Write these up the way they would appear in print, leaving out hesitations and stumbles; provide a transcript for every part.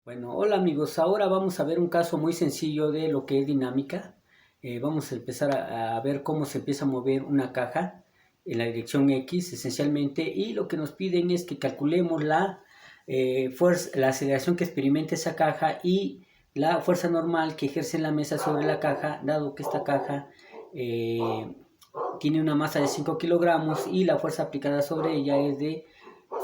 Bueno, hola amigos, ahora vamos a ver un caso muy sencillo de lo que es dinámica. Vamos a empezar a ver cómo se empieza a mover una caja en la dirección X esencialmente, y lo que nos piden es que calculemos fuerza, la aceleración que experimenta esa caja y la fuerza normal que ejerce en la mesa sobre la caja, dado que esta caja eh, tiene una masa de 5 kilogramos y la fuerza aplicada sobre ella es de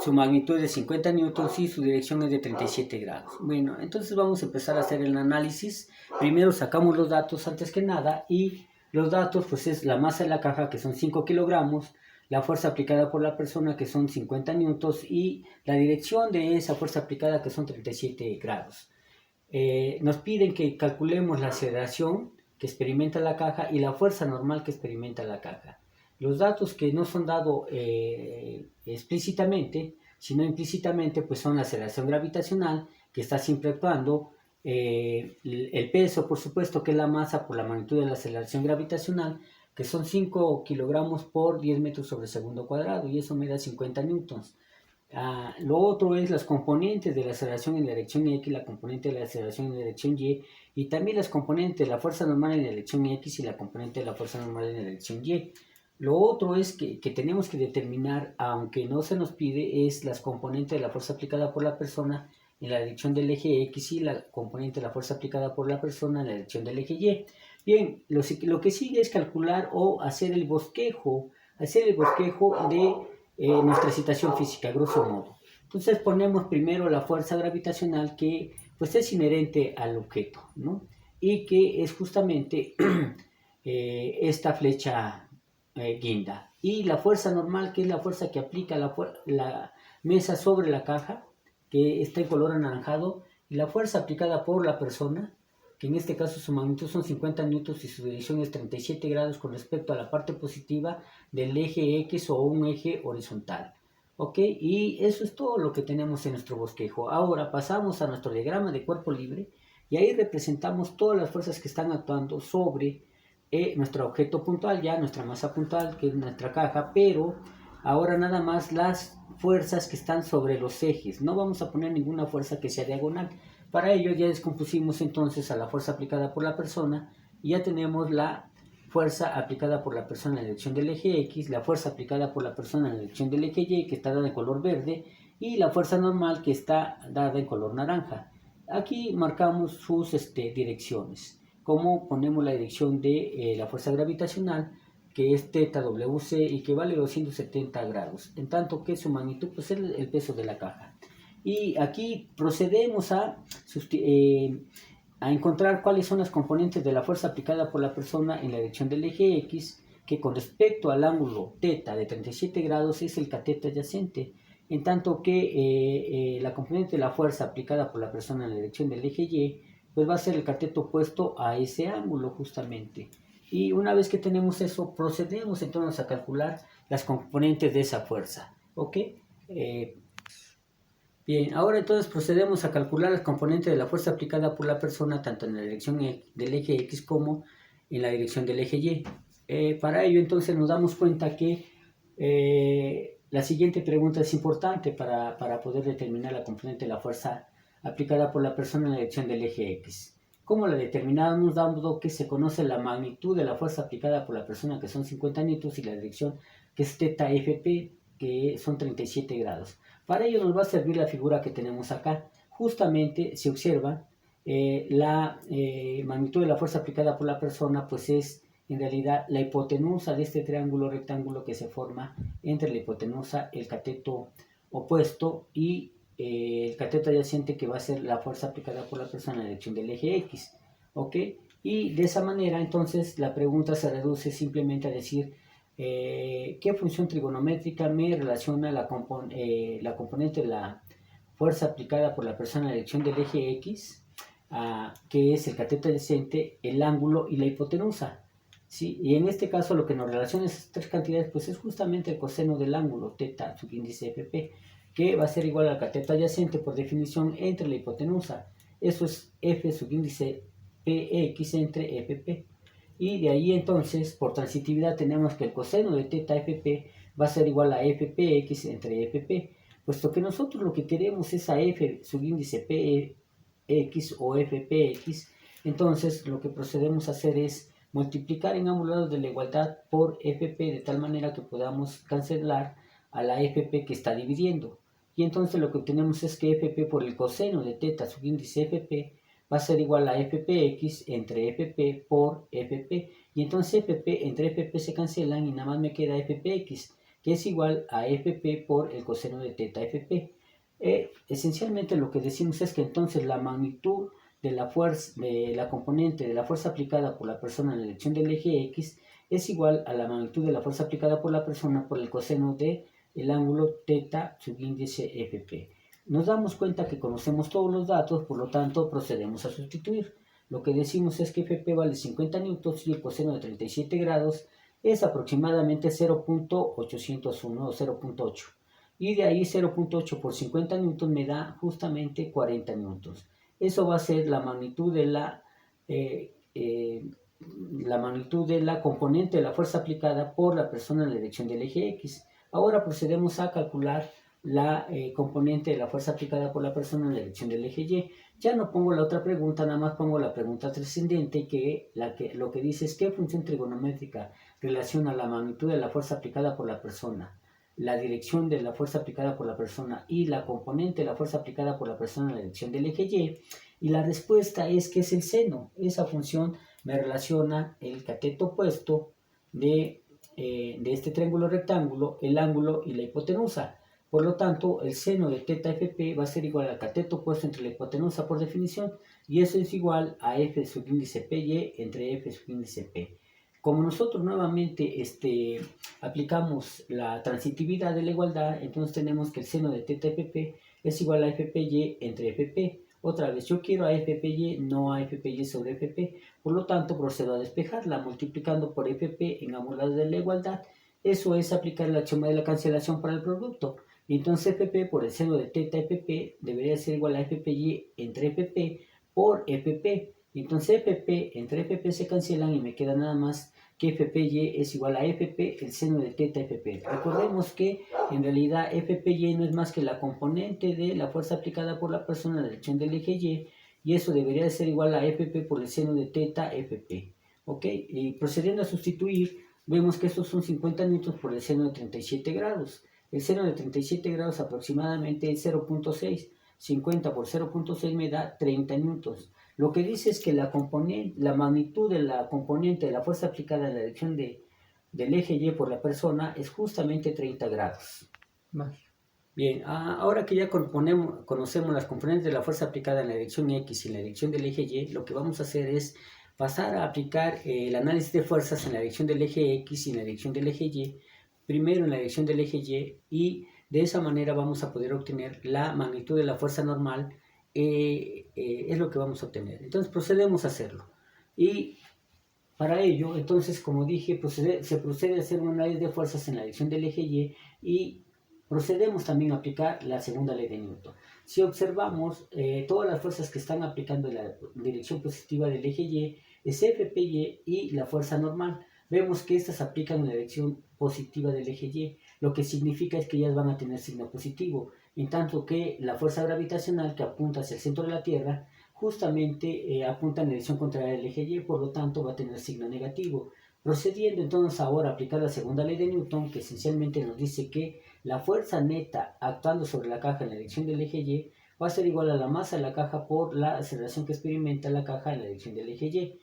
su magnitud es de 50 newtons y su dirección es de 37 grados. Bueno, entonces vamos a empezar a hacer el análisis. Primero sacamos los datos antes que nada, y los datos pues es la masa de la caja, que son 5 kilogramos, la fuerza aplicada por la persona, que son 50 newtons, y la dirección de esa fuerza aplicada, que son 37 grados. Nos piden que calculemos la aceleración que experimenta la caja y la fuerza normal que experimenta la caja. Los datos que no son dados explícitamente, sino implícitamente, pues son la aceleración gravitacional, que está siempre actuando, el peso, por supuesto, que es la masa por la magnitud de la aceleración gravitacional, que son 5 kilogramos por 10 metros sobre segundo cuadrado, y eso me da 50 newtons. Lo otro es las componentes de la aceleración en la dirección X, la componente de la aceleración en la dirección y también las componentes de la fuerza normal en la dirección X y la componente de la fuerza normal en la dirección Y. Lo otro es que tenemos que determinar, aunque no se nos pide, es las componentes de la fuerza aplicada por la persona en la dirección del eje X y la componente de la fuerza aplicada por la persona en la dirección del eje Y. Bien, lo que sigue es calcular o hacer el bosquejo de nuestra situación física, grosso modo. Entonces ponemos primero la fuerza gravitacional, que pues es inherente al objeto, ¿no? Y que es justamente esta flecha guinda. Y la fuerza normal, que es la fuerza que aplica la mesa sobre la caja, que está en color anaranjado, y la fuerza aplicada por la persona, que en este caso su magnitud son 50 newtons y su dirección es 37 grados con respecto a la parte positiva del eje X o un eje horizontal. ¿Ok? Y eso es todo lo que tenemos en nuestro bosquejo. Ahora pasamos a nuestro diagrama de cuerpo libre, y ahí representamos todas las fuerzas que están actuando sobre nuestro objeto puntual, ya nuestra masa puntual, que es nuestra caja, pero ahora nada más las fuerzas que están sobre los ejes. No vamos a poner ninguna fuerza que sea diagonal. Para ello ya descompusimos entonces a la fuerza aplicada por la persona, y ya tenemos la fuerza aplicada por la persona en la dirección del eje X, la fuerza aplicada por la persona en la dirección del eje Y, que está dada en color verde, y la fuerza normal, que está dada en color naranja. Aquí marcamos sus direcciones, como ponemos la dirección de la fuerza gravitacional, que es teta WC y que vale 270 grados, en tanto que su magnitud pues, es el peso de la caja. Y aquí procedemos a encontrar cuáles son las componentes de la fuerza aplicada por la persona en la dirección del eje X, que con respecto al ángulo θ de 37 grados es el cateto adyacente, en tanto que la componente de la fuerza aplicada por la persona en la dirección del eje Y pues va a ser el cateto opuesto a ese ángulo justamente. Y una vez que tenemos eso, procedemos entonces a calcular las componentes de esa fuerza. ¿Ok? Bien, ahora entonces procedemos a calcular las componentes de la fuerza aplicada por la persona tanto en la dirección del eje X como en la dirección del eje Y. Para ello entonces nos damos cuenta que la siguiente pregunta es importante para poder determinar la componente de la fuerza aplicada por la persona en la dirección del eje X. ¿Cómo la determinamos? Dando que se conoce la magnitud de la fuerza aplicada por la persona, que son 50 newtons, y la dirección, que es θ Fp, que son 37 grados. Para ello nos va a servir la figura que tenemos acá. Justamente se observa la magnitud de la fuerza aplicada por la persona, pues es en realidad la hipotenusa de este triángulo rectángulo que se forma entre la hipotenusa, el cateto opuesto y el cateto adyacente, que va a ser la fuerza aplicada por la persona en la dirección del eje X. ¿Ok? Y de esa manera entonces la pregunta se reduce simplemente a decir ¿qué función trigonométrica me relaciona la componente de la fuerza aplicada por la persona en la dirección del eje X, que es el cateto adyacente, el ángulo y la hipotenusa? ¿Sí? Y en este caso lo que nos relaciona esas tres cantidades pues es justamente el coseno del ángulo θ subíndice Fp, que va a ser igual al cateto adyacente por definición entre la hipotenusa. Eso es F subíndice Px entre Fp. Y de ahí entonces, por transitividad, tenemos que el coseno de θ Fp va a ser igual a Fpx entre Fp, puesto que nosotros lo que queremos es a F subíndice P X o FPX, entonces lo que procedemos a hacer es multiplicar en ambos lados de la igualdad por FP de tal manera que podamos cancelar a la FP que está dividiendo. Y entonces lo que obtenemos es que FP por el coseno de teta subíndice FP va a ser igual a FPX entre FP por FP. Y entonces FP entre FP se cancelan y nada más me queda FPX, que es igual a FP por el coseno de teta FP. Esencialmente lo que decimos es que entonces la magnitud de la fuerza, de la componente de la fuerza aplicada por la persona en la elección del eje X es igual a la magnitud de la fuerza aplicada por la persona por el coseno de el ángulo teta subíndice FP. Nos damos cuenta que conocemos todos los datos, por lo tanto procedemos a sustituir. Lo que decimos es que FP vale 50 newtons y el coseno de 37 grados es aproximadamente 0.801 o 0.8. Y de ahí 0.8 por 50 newtons me da justamente 40 newtons. Eso va a ser la magnitud de la componente de la fuerza aplicada por la persona en la dirección del eje X. Ahora procedemos a calcular la componente de la fuerza aplicada por la persona en la dirección del eje Y. Ya no pongo la otra pregunta, nada más pongo la pregunta trascendente, lo que dice es qué función trigonométrica relaciona la magnitud de la fuerza aplicada por la persona, la dirección de la fuerza aplicada por la persona y la componente de la fuerza aplicada por la persona en la dirección del eje Y. Y la respuesta es que es el seno. Esa función me relaciona el cateto opuesto de este triángulo rectángulo, el ángulo y la hipotenusa. Por lo tanto, el seno de teta FP va a ser igual al cateto opuesto entre la hipotenusa por definición, y eso es igual a F subíndice PY entre F subíndice P. Como nosotros nuevamente aplicamos la transitividad de la igualdad, entonces tenemos que el seno de teta FP es igual a FPY entre FP. Otra vez, yo quiero a FPY, no a FPY sobre FP, por lo tanto procedo a despejarla multiplicando por FP en ambos lados de la igualdad. Eso es aplicar el axioma de la cancelación para el producto. Y entonces FP por el seno de teta FP debería ser igual a FPY entre FP por FP. Entonces FP entre FP se cancelan y me queda nada más que FPY es igual a FP, el seno de teta FP. Recordemos que en realidad FPY no es más que la componente de la fuerza aplicada por la persona en la dirección del eje y eso debería de ser igual a FP por el seno de teta FP. ¿Ok? Y procediendo a sustituir, vemos que estos son 50 newtons por el seno de 37 grados. El seno de 37 grados aproximadamente es 0.6. 50 por 0.6 me da 30 newtons. Lo que dice es que la magnitud de la componente de la fuerza aplicada en la dirección del eje Y por la persona es justamente 30 grados. Vale. Bien, ahora que ya conocemos las componentes de la fuerza aplicada en la dirección X y en la dirección del eje Y, lo que vamos a hacer es pasar a aplicar el análisis de fuerzas en la dirección del eje X y en la dirección del eje Y, primero en la dirección del eje Y de esa manera vamos a poder obtener la magnitud de la fuerza normal. Es lo que vamos a obtener. Entonces procedemos a hacerlo. Y para ello, entonces, como dije, se procede a hacer un análisis de fuerzas en la dirección del eje y procedemos también a aplicar la segunda ley de Newton. Si observamos, todas las fuerzas que están aplicando en la dirección positiva del eje Y es FPY y la fuerza normal. Vemos que estas aplican en la dirección positiva del eje Y, lo que significa es que ellas van a tener signo positivo, en tanto que la fuerza gravitacional que apunta hacia el centro de la Tierra justamente apunta en la dirección contraria del eje Y, por lo tanto va a tener signo negativo. Procediendo entonces ahora a aplicar la segunda ley de Newton, que esencialmente nos dice que la fuerza neta actuando sobre la caja en la dirección del eje Y va a ser igual a la masa de la caja por la aceleración que experimenta la caja en la dirección del eje Y.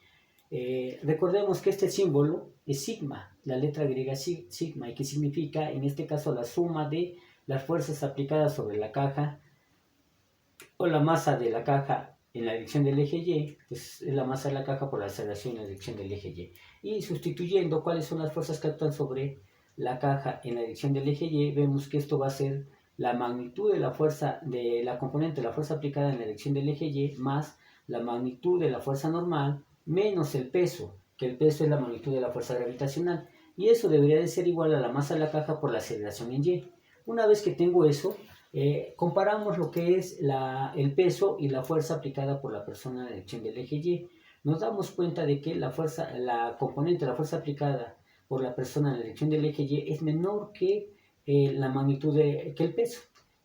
Recordemos que este símbolo es sigma, la letra griega sigma, y que significa en este caso la suma de las fuerzas aplicadas sobre la caja o la masa de la caja en la dirección del eje Y, pues es la masa de la caja por la aceleración en la dirección del eje Y. Y sustituyendo cuáles son las fuerzas que actúan sobre la caja en la dirección del eje Y, vemos que esto va a ser la magnitud de la fuerza de la componente de la fuerza aplicada en la dirección del eje Y más la magnitud de la fuerza normal menos el peso, que el peso es la magnitud de la fuerza gravitacional. Y eso debería de ser igual a la masa de la caja por la aceleración en Y. Una vez que tengo eso, comparamos lo que es el peso y la fuerza aplicada por la persona en la dirección del eje Y. Nos damos cuenta de que la componente de la fuerza aplicada por la persona en la dirección del eje Y es menor que la magnitud que el peso.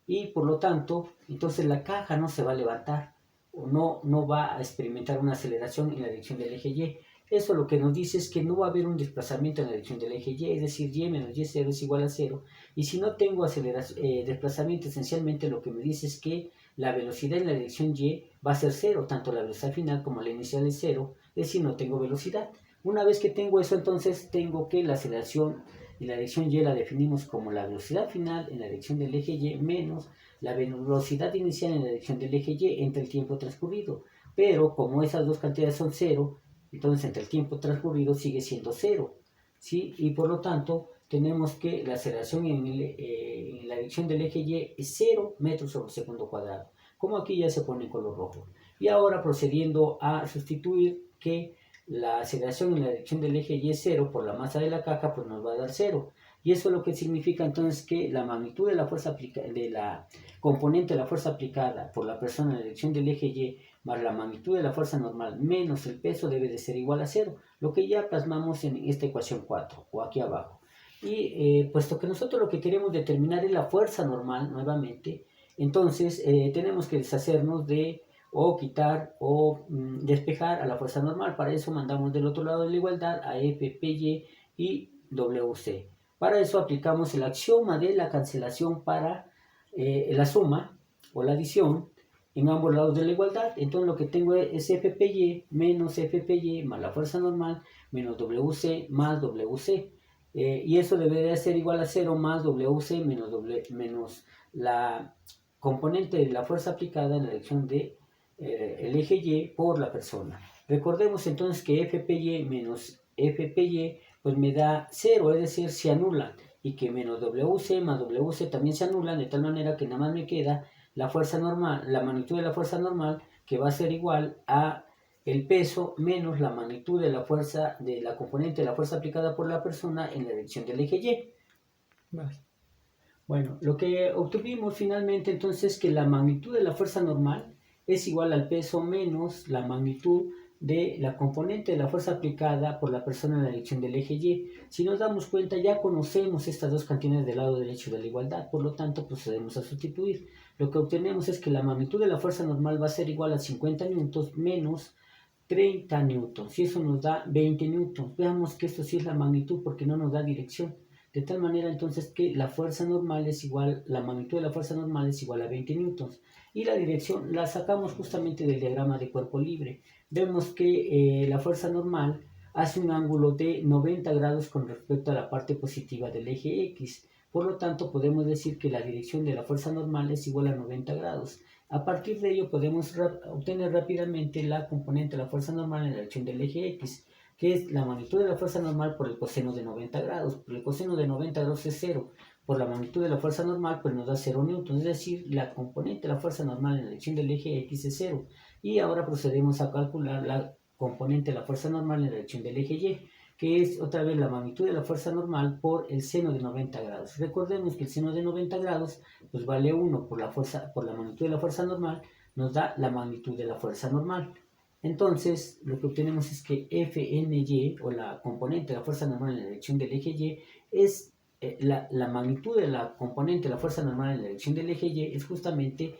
Y por lo tanto, entonces la caja no se va a levantar. no va a experimentar una aceleración en la dirección del eje Y. Eso lo que nos dice es que no va a haber un desplazamiento en la dirección del eje Y, es decir, Y menos Y0 es igual a 0. Y si no tengo desplazamiento, esencialmente lo que me dice es que la velocidad en la dirección Y va a ser 0, tanto la velocidad final como la inicial es 0, es decir, no tengo velocidad. Una vez que tengo eso, entonces tengo que la aceleración en la dirección Y la definimos como la velocidad final en la dirección del eje Y menos la velocidad inicial en la dirección del eje Y entre el tiempo transcurrido. Pero como esas dos cantidades son 0, entonces entre el tiempo transcurrido sigue siendo 0. ¿Sí? Y por lo tanto tenemos que la aceleración en la dirección del eje Y es 0 metros sobre segundo cuadrado. Como aquí ya se pone en color rojo. Y ahora procediendo a sustituir que la aceleración en la dirección del eje Y es 0 por la masa de la caja, pues nos va a dar 0. Y eso es lo que significa entonces que la magnitud de la fuerza de la componente de la fuerza aplicada por la persona en la dirección del eje Y más la magnitud de la fuerza normal menos el peso debe de ser igual a 0, lo que ya plasmamos en esta ecuación 4 o aquí abajo. Y puesto que nosotros lo que queremos determinar es la fuerza normal nuevamente, entonces tenemos que deshacernos de o quitar o despejar a la fuerza normal. Para eso mandamos del otro lado de la igualdad a F, Py y Wc. Para eso aplicamos el axioma de la cancelación para la suma o la adición en ambos lados de la igualdad. Entonces lo que tengo es Fpy menos Fpy más la fuerza normal menos Wc más Wc. Y eso debería ser igual a 0 más Wc menos la componente de la fuerza aplicada en la dirección de el eje Y por la persona. Recordemos entonces que Fpy menos Fpy pues me da 0, es decir, se anulan, y que menos Wc más Wc también se anulan, de tal manera que nada más me queda la fuerza normal, la magnitud de la fuerza normal, que va a ser igual a el peso menos la magnitud de la fuerza de la componente de la fuerza aplicada por la persona en la dirección del eje Y. Vale. Bueno, lo que obtuvimos finalmente entonces es que la magnitud de la fuerza normal es igual al peso menos la magnitud de la componente de la fuerza aplicada por la persona en la dirección del eje Y. Si nos damos cuenta, ya conocemos estas dos cantidades del lado derecho de la igualdad, por lo tanto procedemos a sustituir. Lo que obtenemos es que la magnitud de la fuerza normal va a ser igual a 50 newtons menos 30 newtons, y eso nos da 20 newtons. Veamos que esto sí es la magnitud porque no nos da dirección. De tal manera entonces que la fuerza normal es igual, la magnitud de la fuerza normal es igual a 20 newtons. Y la dirección la sacamos justamente del diagrama de cuerpo libre. Vemos que la fuerza normal hace un ángulo de 90 grados con respecto a la parte positiva del eje X. Por lo tanto, podemos decir que la dirección de la fuerza normal es igual a 90 grados. A partir de ello podemos obtener rápidamente la componente de la fuerza normal en la dirección del eje X, que es la magnitud de la fuerza normal por el coseno de 90 grados. Por el coseno de 90 grados es 0. Por la magnitud de la fuerza normal, pues nos da 0 newtons, es decir, la componente de la fuerza normal en la dirección del eje X es 0. Y ahora procedemos a calcular la componente de la fuerza normal en la dirección del eje Y, que es otra vez la magnitud de la fuerza normal por el seno de 90 grados. Recordemos que el seno de 90 grados pues vale 1 por la magnitud de la fuerza normal, nos da la magnitud de la fuerza normal. Entonces, lo que obtenemos es que Fny, o la componente de la fuerza normal en la dirección del eje Y, es la magnitud de la componente de la fuerza normal en la dirección del eje Y es justamente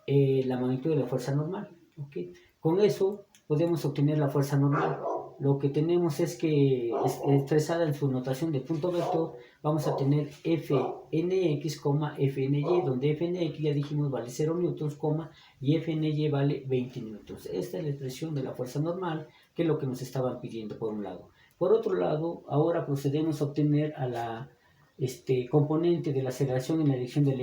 la magnitud de la fuerza normal. ¿Okay? Con eso podemos obtener la fuerza normal. Lo que tenemos es que expresada en su notación de punto vector, vamos a tener Fnx, Fny, donde Fnx ya dijimos vale 0 newtons, y Fny vale 20 newtons. Esta es la expresión de la fuerza normal, que es lo que nos estaban pidiendo por un lado. Por otro lado, ahora procedemos a obtener a la componente de la aceleración en la dirección del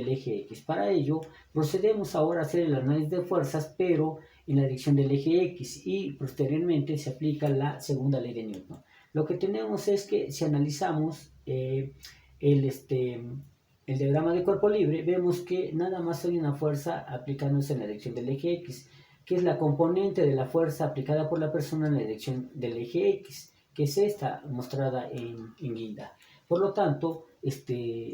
eje X. Para ello, procedemos ahora a hacer el análisis de fuerzas, pero en la dirección del eje X, y posteriormente se aplica la segunda ley de Newton. Lo que tenemos es que si analizamos el diagrama de cuerpo libre, vemos que nada más hay una fuerza aplicándose en la dirección del eje X, que es la componente de la fuerza aplicada por la persona en la dirección del eje X, que es esta mostrada en guinda. Por lo tanto,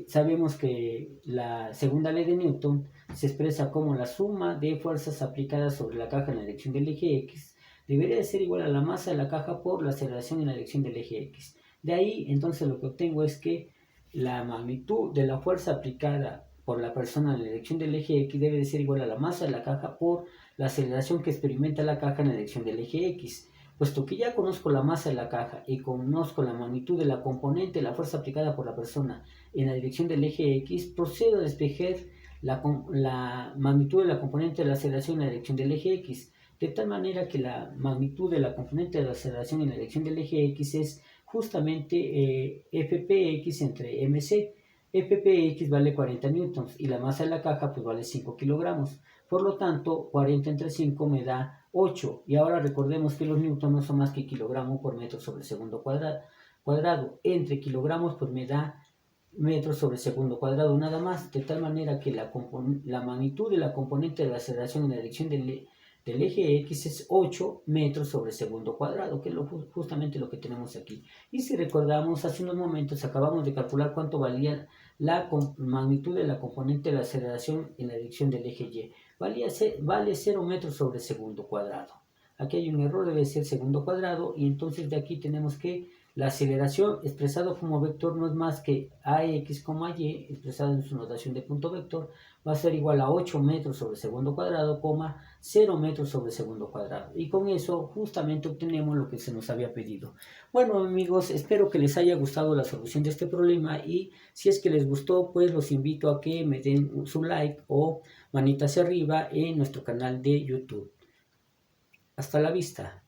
sabemos que la segunda ley de Newton se expresa como la suma de fuerzas aplicadas sobre la caja en la dirección del eje X debería de ser igual a la masa de la caja por la aceleración en la dirección del eje X. De ahí, entonces, lo que obtengo es que la magnitud de la fuerza aplicada por la persona en la dirección del eje X debe de ser igual a la masa de la caja por la aceleración que experimenta la caja en la dirección del eje X. Puesto que ya conozco la masa de la caja y conozco la magnitud de la componente, la fuerza aplicada por la persona en la dirección del eje X, procedo a despejar la magnitud de la componente de la aceleración en la dirección del eje X, de tal manera que la magnitud de la componente de la aceleración en la dirección del eje X es justamente Fpx entre mc. Fpx vale 40 newtons y la masa de la caja pues vale 5 kilogramos. Por lo tanto, 40 entre 5 me da 8. Y ahora recordemos que los newtons no son más que kilogramos por metro sobre segundo cuadrado. Entre kilogramos pues me da metros sobre segundo cuadrado nada más, de tal manera que la magnitud de la componente de la aceleración en la dirección del eje X es 8 metros sobre segundo cuadrado, que es justamente lo que tenemos aquí. Y si recordamos, hace unos momentos acabamos de calcular cuánto valía la magnitud de la componente de la aceleración en la dirección del eje Y. Vale 0 metros sobre segundo cuadrado. Aquí hay un error, debe ser segundo cuadrado, y entonces de aquí tenemos que la aceleración expresado como vector no es más que ax, y, expresado en su notación de punto vector, va a ser igual a 8 metros sobre segundo cuadrado, 0 metros sobre segundo cuadrado. Y con eso justamente obtenemos lo que se nos había pedido. Bueno amigos, espero que les haya gustado la solución de este problema, y si es que les gustó, pues los invito a que me den su like o manita hacia arriba en nuestro canal de YouTube. Hasta la vista.